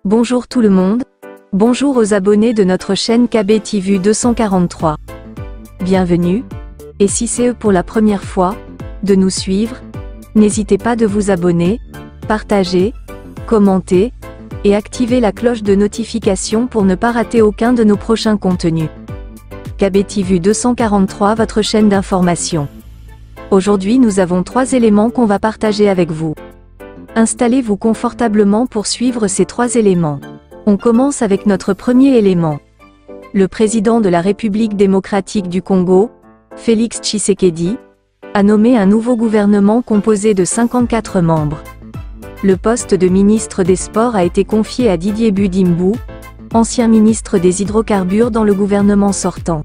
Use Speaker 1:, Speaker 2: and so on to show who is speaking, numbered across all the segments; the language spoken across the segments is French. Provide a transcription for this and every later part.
Speaker 1: Bonjour tout le monde, bonjour aux abonnés de notre chaîne KB TV 243. Bienvenue, et si c'est pour la première fois, de nous suivre, n'hésitez pas de vous abonner, partager, commenter, et activer la cloche de notification pour ne pas rater aucun de nos prochains contenus. KB TV 243, votre chaîne d'information. Aujourd'hui nous avons 3 éléments qu'on va partager avec vous. Installez-vous confortablement pour suivre ces 3 éléments. On commence avec notre premier élément. Le président de la République démocratique du Congo, Félix Tshisekedi, a nommé un nouveau gouvernement composé de 54 membres. Le poste de ministre des Sports a été confié à Didier Budimbu, ancien ministre des Hydrocarbures dans le gouvernement sortant.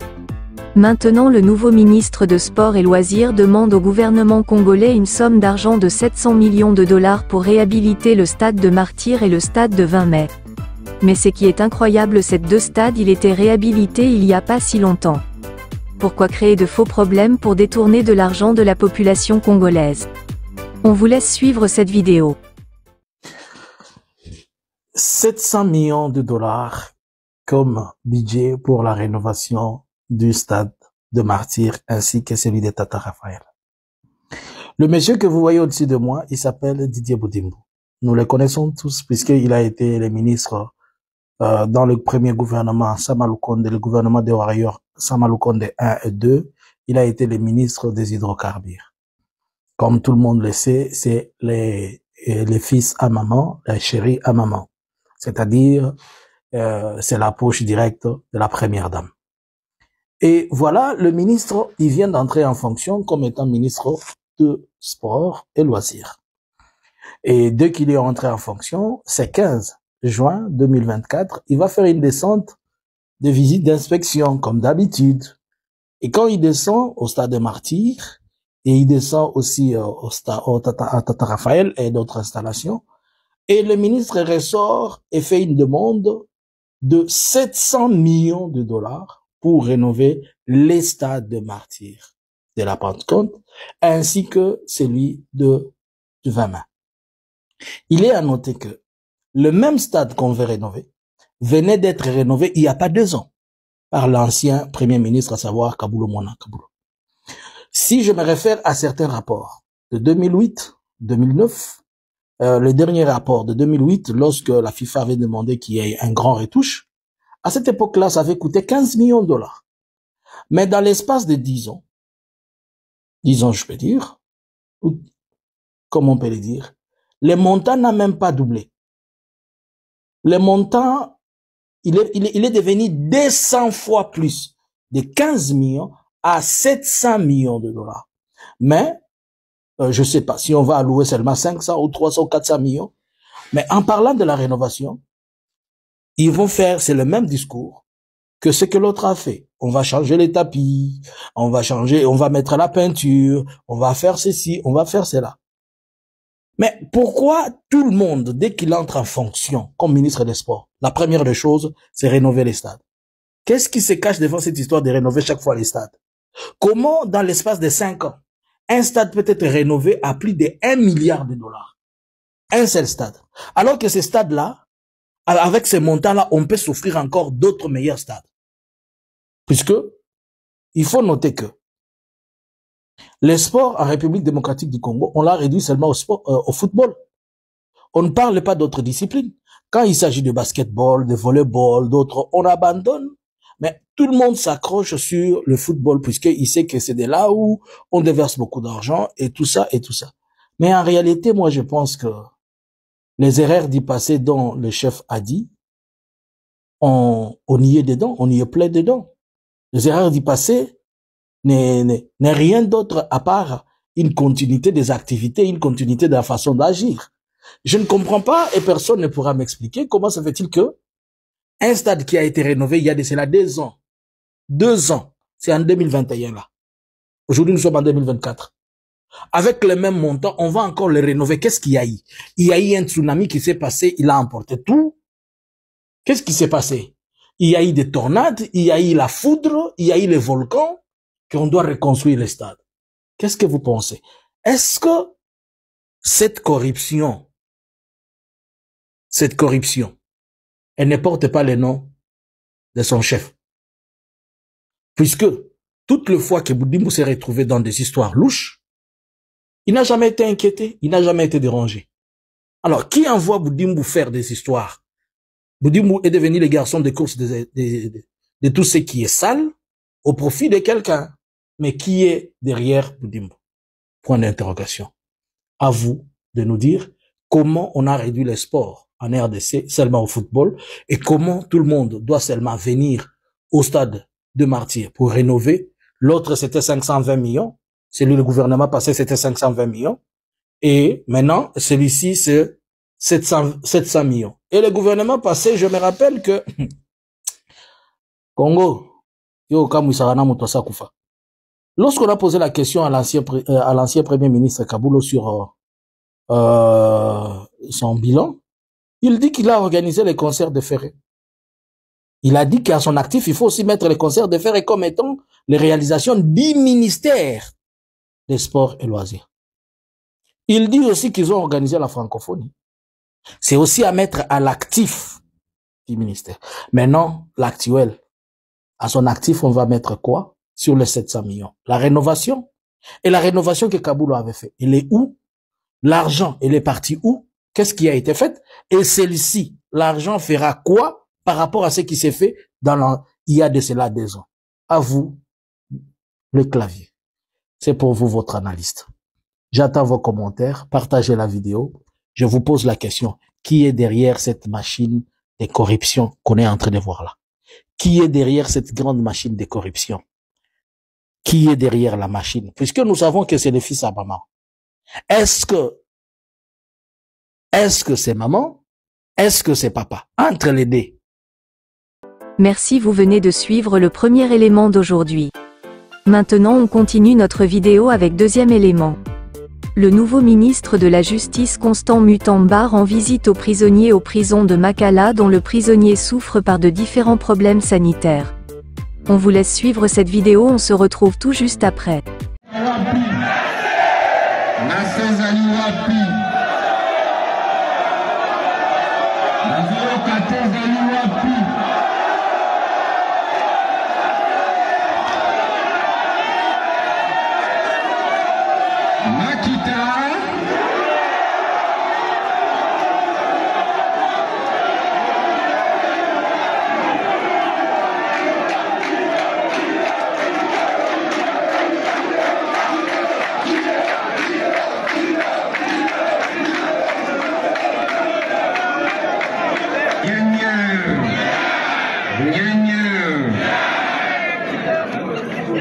Speaker 1: Maintenant le nouveau ministre de Sport et Loisirs demande au gouvernement congolais une somme d'argent de 700 millions de dollars pour réhabiliter le stade de Martyrs et le stade de 20 mai. Mais ce qui est incroyable, ces 2 stades ils étaient réhabilités il y a pas si longtemps. Pourquoi créer de faux problèmes pour détourner de l'argent de la population congolaise? On vous laisse suivre cette vidéo.
Speaker 2: 700 millions de dollars comme budget pour la rénovation du stade de Martyrs ainsi que celui de Tata Raphaël. Le monsieur que vous voyez au-dessus de moi, il s'appelle Didier Budimbu. Nous le connaissons tous puisqu'il a été le ministre dans le premier gouvernement Sama Lukonde, le gouvernement des Warriors Sama Lukonde 1 et 2. Il a été le ministre des Hydrocarbures. Comme tout le monde le sait, c'est les fils à maman, les chéris à maman. C'est-à-dire, c'est la poche directe de la première dame. Et voilà, le ministre, il vient d'entrer en fonction comme étant ministre de Sport et Loisirs. Et dès qu'il est entré en fonction, c'est 15 juin 2024, il va faire une descente de visite d'inspection, comme d'habitude. Et quand il descend au stade de Martyrs, et il descend aussi à Tata Raphaël et d'autres installations, et le ministre ressort et fait une demande de 700 millions de dollars pour rénover les stades de Martyrs de la Pentecôte, ainsi que celui du 20 mai. Il est à noter que le même stade qu'on veut rénover venait d'être rénové il n'y a pas 2 ans par l'ancien premier ministre, à savoir Kaboulou Mona Kaboulou. Si je me réfère à certains rapports de 2008, 2009, le dernier rapport de 2008, lorsque la FIFA avait demandé qu'il y ait un grand retouche, à cette époque-là, ça avait coûté 15 millions de dollars. Mais dans l'espace de 10 ans, je peux dire, ou comme on peut le dire, le montant n'a même pas doublé. Le montant, il est devenu 200 fois plus, de 15 millions à 700 millions de dollars. Mais, je sais pas si on va allouer seulement 500 ou 300 ou 400 millions. Mais en parlant de la rénovation, ils vont faire, c'est le même discours que ce que l'autre a fait. On va changer les tapis, on va mettre la peinture, on va faire ceci, on va faire cela. Mais pourquoi tout le monde, dès qu'il entre en fonction comme ministre des Sports, la première des choses, c'est rénover les stades? Qu'est-ce qui se cache devant cette histoire de rénover chaque fois les stades? Comment, dans l'espace de 5 ans, un stade peut être rénové à plus de 1 milliard de dollars? Un seul stade. Alors que ces stades-là, avec ces montants-là, on peut s'offrir encore d'autres meilleurs stades. Puisque, il faut noter que les sports en République démocratique du Congo, on l'a réduit seulement au football. On ne parle pas d'autres disciplines. Quand il s'agit de basketball, de volleyball, d'autres, on abandonne. Mais tout le monde s'accroche sur le football puisqu'il sait que c'est de là où on déverse beaucoup d'argent et tout ça et tout ça. Mais en réalité, moi, je pense que les erreurs du passé dont le chef a dit, on y est dedans, on y est plein dedans. Les erreurs du passé n'est rien d'autre à part une continuité des activités, une continuité de la façon d'agir. Je ne comprends pas et personne ne pourra m'expliquer comment ça fait-il que un stade qui a été rénové il y a de cela 2 ans, 2 ans, c'est en 2021 là. Aujourd'hui nous sommes en 2024. Avec le même montant, on va encore le rénover. Qu'est-ce qu'il y a eu? Il y a eu un tsunami qui s'est passé, il a emporté tout. Qu'est-ce qui s'est passé? Il y a eu des tornades, il y a eu la foudre, il y a eu les volcans, qu'on doit reconstruire les stades. Qu'est-ce que vous pensez? Est-ce que cette corruption elle ne porte pas le nom de son chef. Puisque, toutes les fois que Boudimbo s'est retrouvé dans des histoires louches, il n'a jamais été inquiété, il n'a jamais été dérangé. Alors, qui envoie Boudimbo faire des histoires? Boudimbo est devenu le garçon de course de tout ce qui est sale au profit de quelqu'un. Mais qui est derrière Boudimbo? Point d'interrogation. À vous de nous dire comment on a réduit le sport en RDC seulement au football et comment tout le monde doit seulement venir au stade de Martyrs pour rénover. L'autre, c'était 520 millions. Celui le gouvernement passé, c'était 520 millions. Et maintenant, celui-ci, c'est 700 millions. Et le gouvernement passé, je me rappelle que Congo, lorsqu'on a posé la question à l'ancien premier ministre Kaboulo sur son bilan, il dit qu'il a organisé les concerts de Ferré. Il a dit qu'à son actif, il faut aussi mettre les concerts de Ferré comme étant les réalisations du ministère des Sports et Loisirs. Il dit aussi qu'ils ont organisé la francophonie. C'est aussi à mettre à l'actif du ministère. Maintenant, l'actuel, à son actif, on va mettre quoi? Sur les 700 millions. La rénovation. Et la rénovation que Kaboulo avait fait. Elle est où? L'argent, elle est partie où? Qu'est-ce qui a été fait? Et celle-ci, l'argent fera quoi par rapport à ce qui s'est fait il y a de cela 2 ans? À vous, le clavier. C'est pour vous, votre analyste. J'attends vos commentaires. Partagez la vidéo. Je vous pose la question. Qui est derrière cette machine de corruption qu'on est en train de voir là? Qui est derrière cette grande machine de corruption? Qui est derrière la machine? Puisque nous savons que c'est le fils à maman. Est-ce que c'est maman? Est-ce que c'est papa? Entre les deux.
Speaker 1: Merci, vous venez de suivre le premier élément d'aujourd'hui. Maintenant on continue notre vidéo avec deuxième élément. Le nouveau ministre de la Justice Constant Mutamba rend visite aux prisonniers aux prisons de Makala dont le prisonnier souffre par de différents problèmes sanitaires. On vous laisse suivre cette vidéo, on se retrouve tout juste après.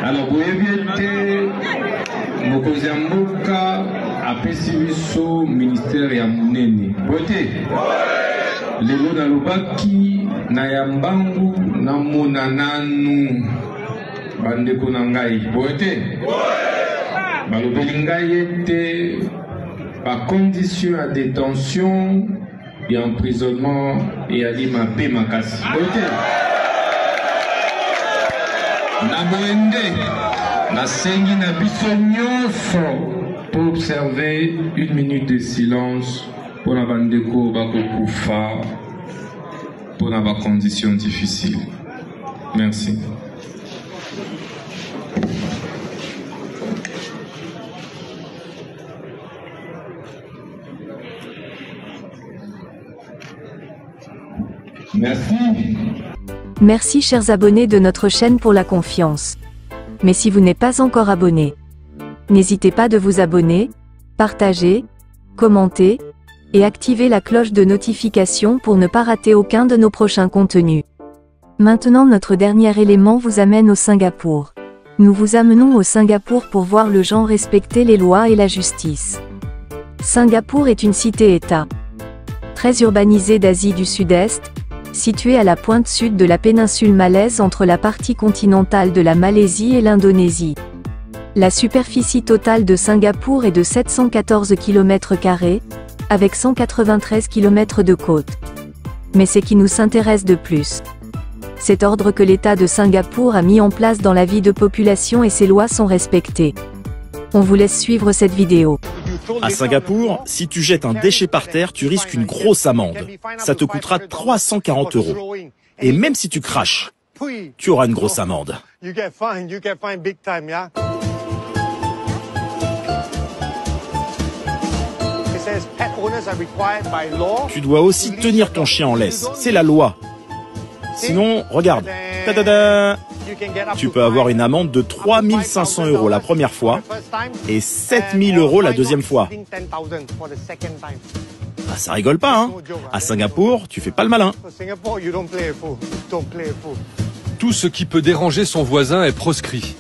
Speaker 3: Alors, boyebete mokonzi ya mboka apesi biso ministère ya munene. Bote lelo nalobaki na ya mbangu namona nanu bandeko na ngai. Bote balobeli ngai ete ba condition ya détention et emprisonnement et ali mabe makasi. Bote na boende na sengi na biso nyonso pour observer 1 minute de silence pour la bandeko bakokufa pour la condition difficile. Merci. Merci.
Speaker 1: Merci chers abonnés de notre chaîne pour la confiance. Mais si vous n'êtes pas encore abonné, n'hésitez pas de vous abonner, partager, commenter, et activer la cloche de notification pour ne pas rater aucun de nos prochains contenus. Maintenant notre dernier élément vous amène au Singapour. Nous vous amenons au Singapour pour voir le genre respecter les lois et la justice. Singapour est une cité-État très urbanisée d'Asie du Sud-Est, située à la pointe sud de la péninsule malaise entre la partie continentale de la Malaisie et l'Indonésie. La superficie totale de Singapour est de 714 km², avec 193 km de côte. Mais ce qui nous intéresse de plus, c'est l'ordre que l'État de Singapour a mis en place dans la vie de population et ses lois sont respectées. On vous laisse suivre cette vidéo.
Speaker 4: À Singapour, si tu jettes un déchet par terre, tu risques une grosse amende. Ça te coûtera 340 €. Et même si tu craches, tu auras une grosse amende. Tu dois aussi tenir ton chien en laisse. C'est la loi. Sinon, regarde. Ta-da-da. Tu peux avoir une amende de 3 500 € la première fois et 7 000 € la deuxième fois. Ah, ça rigole pas, hein? À Singapour, tu fais pas le malin.
Speaker 5: Tout ce qui peut déranger son voisin est proscrit.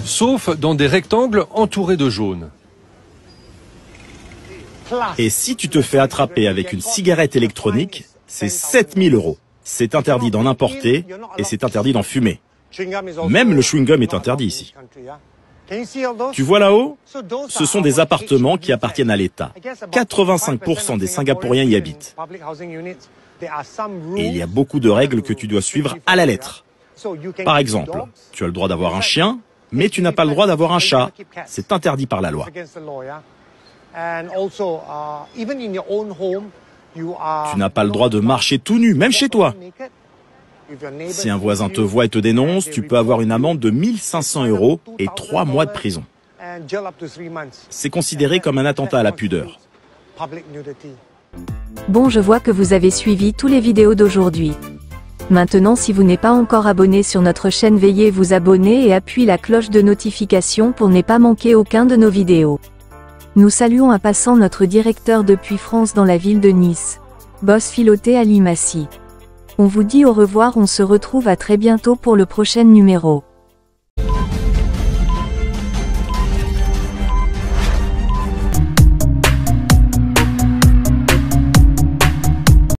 Speaker 5: Sauf dans des rectangles entourés de jaune.
Speaker 4: Et si tu te fais attraper avec une cigarette électronique, c'est 7 000 €. C'est interdit d'en importer et c'est interdit d'en fumer. Même le chewing-gum est interdit ici. Tu vois là-haut? Ce sont des appartements qui appartiennent à l'État. 85% des Singapouriens y habitent. Et il y a beaucoup de règles que tu dois suivre à la lettre. Par exemple, tu as le droit d'avoir un chien, mais tu n'as pas le droit d'avoir un chat. C'est interdit par la loi. Tu n'as pas le droit de marcher tout nu, même chez toi. Si un voisin te voit et te dénonce, tu peux avoir une amende de 1 500 € et 3 mois de prison. C'est considéré comme un attentat à la pudeur.
Speaker 1: Bon, je vois que vous avez suivi tous les vidéos d'aujourd'hui. Maintenant, si vous n'êtes pas encore abonné sur notre chaîne, veuillez vous abonner et appuyer la cloche de notification pour ne pas manquer aucun de nos vidéos. Nous saluons en passant notre directeur depuis France dans la ville de Nice, Boss Philoté Ali Massi. On vous dit au revoir, on se retrouve à très bientôt pour le prochain numéro.